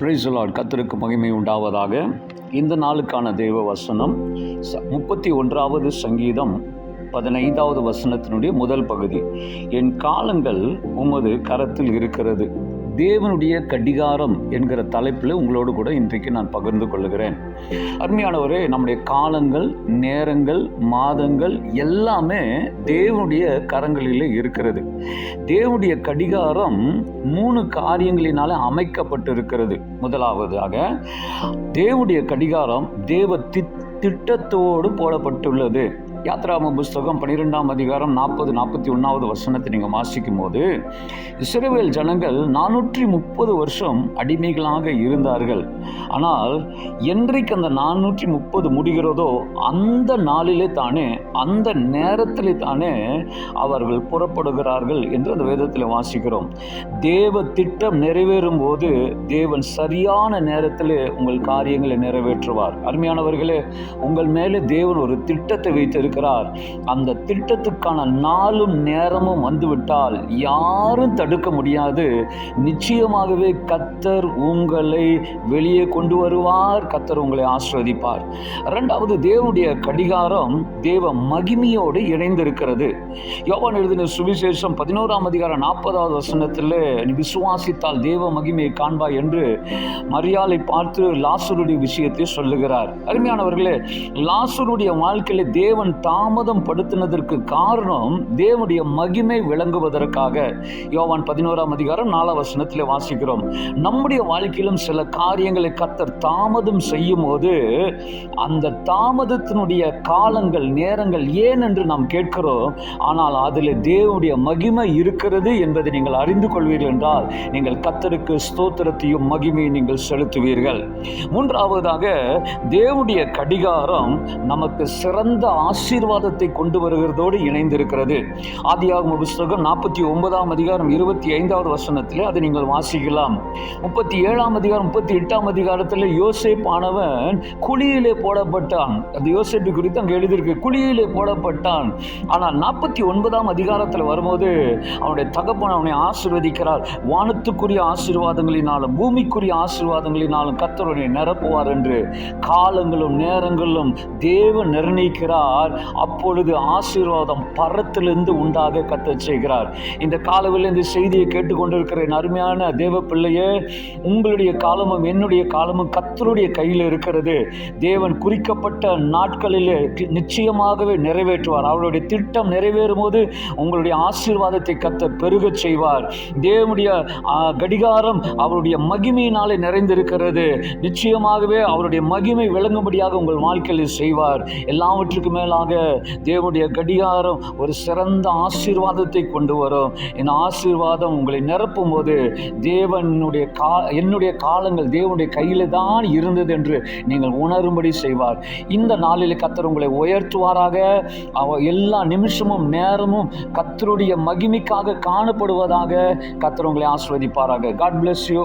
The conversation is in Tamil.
Praise the Lord. கர்த்தருக்கு மகிமை உண்டாவதாக. இந்த நாளுக்கான தேவ வசனம் 31வது சங்கீதம் 15வது வசனத்தினுடைய முதல் பகுதி. என் காலங்கள் உமது கரத்தில் இருக்கிறது. தேவனுடைய கடிகாரம் என்கிற தலைப்பில் உங்களோடு கூட இன்றைக்கு நான் பகிர்ந்து கொள்கிறேன். அருமையானவரே, நம்முடைய காலங்கள், நேரங்கள், மாதங்கள் எல்லாமே தேவனுடைய கரங்களில் இருக்கிறது. தேவனுடைய கடிகாரம் 3 காரியங்களினால அமைக்கப்பட்டு இருக்கிறது. முதலாவதாக, தேவனுடைய கடிகாரம் தேவ திட்டத்தோடு போடப்பட்டுள்ளது. யாத்ராகம புஸ்தகம் 12ஆம் அதிகாரம் 40-41வது வசனத்தை நீங்கள் வாசிக்கும் போது, இஸ்ரவேல் ஜனங்கள் 430 வருஷம் அடிமைகளாக இருந்தார்கள். ஆனால் என்றைக்கு அந்த 430 முடிகிறதோ அந்த நாளிலே தானே, அந்த நேரத்திலே தானே அவர்கள் புறப்படுகிறார்கள் என்று அந்த வேதத்தில் வாசிக்கிறோம். தேவ திட்டம் நிறைவேறும் போது தேவன் சரியான நேரத்தில் உங்கள் காரியங்களை நிறைவேற்றுவார். அருமையானவர்களே, உங்கள் மேலே தேவன் ஒரு திட்டத்தை வைத்திருக்கிறார். அந்த திட்டத்துக்கான நாளும் நேரமும் வந்துவிட்டால் யாரும் தடுக்க முடியாது. நிச்சயமாகவே கர்த்தர் உங்களை வெளியே கொண்டு வருவார். கர்த்தர் உங்களை ஆசீர்வதிப்பார். இரண்டாவது, தேவனுடைய கடிகாரம் தேவ மகிமையோடு இணைந்திருக்கிறது. யோவான் எழுதின சுவிசேஷம் 11ஆம் அதிகாரம் 40வது வசனத்தில், நீ விசுவாசித்தால் தேவ மகிமையை காண்பாய் என்று மரியாளை பார்த்து லாசருடைய விஷயத்தை சொல்லுகிறார். அருமையானவர்களே, லாசருடைய வாழ்க்கையில தேவன் தாமதம் படுத்தினதற்கு காரணம் தேவனுடைய மகிமை விளங்குவதற்காக. யோவான் 11ஆம் அதிகாரம் 4வது வசனத்தில் வாசிக்கிறோம். நம்முடைய வாழ்க்கையிலும் சில காரியங்களை கர்த்தர் தாமதம் செய்யும் போது அந்த தாமதத்தினுடைய காலங்கள், நேரங்கள் ஏன் என்று நாம் கேட்கிறோம். ஆனால் அதில் தேவனுடைய மகிமை இருக்கிறது என்பதை நீங்கள் அறிந்து கொள்வீர்கள் என்றால் நீங்கள் கர்த்தருக்கு ஸ்தோத்திரத்தையும் மகிமையை நீங்கள் செலுத்துவீர்கள். மூன்றாவதாக, தேவனுடைய கடிகாரம் நமக்கு சிறந்த ஆசீர்வாதத்தை கொண்டு வருகிறதோடு இணைந்திருக்கிறது. ஆதியாகம புஸ்தகம் 49ஆம் அதிகாரம் 25வது வசனத்தில் அதை நீங்கள் வாசிக்கலாம். 37ஆம் அதிகாரம் 38ஆம் அதிகாரத்தில் யோசேப்பானவன் குழியிலே போடப்பட்டான். அந்த யோசேப்பு குறித்து அங்கே எழுதியிருக்கு, குழியிலே போடப்பட்டான். ஆனால் 49ஆம் அதிகாரத்தில் வரும்போது அவனுடைய தகப்பன் அவனை ஆசீர்வதிக்கிறார். வானத்துக்குரிய ஆசீர்வாதங்களினாலும் பூமிக்குரிய ஆசீர்வாதங்களினாலும் கர்த்தர் நிரப்புவார் என்று காலங்களும் நேரங்களும் தேவன் நிர்ணயிக்கிறார். அப்பொழுது ஆசீர்வாதம் பரத்திலிருந்து உண்டாக கர்த்தர் செய்கிறார். இந்த காலவில் இந்த செய்தியை கேட்டுக்கொண்டிருக்கிற அருமையான தேவ பிள்ளையே, உங்களுடைய காலமும் என்னுடைய காலமும் கர்த்தருடைய கையில் இருக்கிறது. தேவன் குறிக்கப்பட்ட நாட்களிலே நிச்சயமாகவே நிறைவேற்றுவார். அவருடைய திட்டம் நிறைவேறும் போது உங்களுடைய ஆசீர்வாதத்தை கர்த்தர் பெருகச் செய்வார். தேவனுடைய கடிகாரம் அவருடைய மகிமையினாலே நிறைந்திருக்கிறது. நிச்சயமாகவே அவருடைய மகிமை விளங்கும்படியாக உங்கள் வாழ்க்கையில் செய்வார். எல்லாவற்றுக்கு மேலாக தேவனுடைய கடிகாரம் ஒரு சிறந்த ஆசீர்வாதத்தை கொண்டு வரும். இந்த ஆசீர்வாதம் உங்களை நிரப்பும் போது என்னுடைய காலங்கள் தேவனுடைய கையில தான் இருந்தது என்று நீங்கள் உணரும்படி செய்வார். இந்த நாளில் கர்த்தர் உங்களை உயர்த்துவாராக. எல்லா நிமிஷமும் நேரமும் கர்த்தருடைய மகிமைக்காக காணப்படுவதாக. கர்த்தர் உங்களை ஆசீர்வதிப்பாராக. God bless you.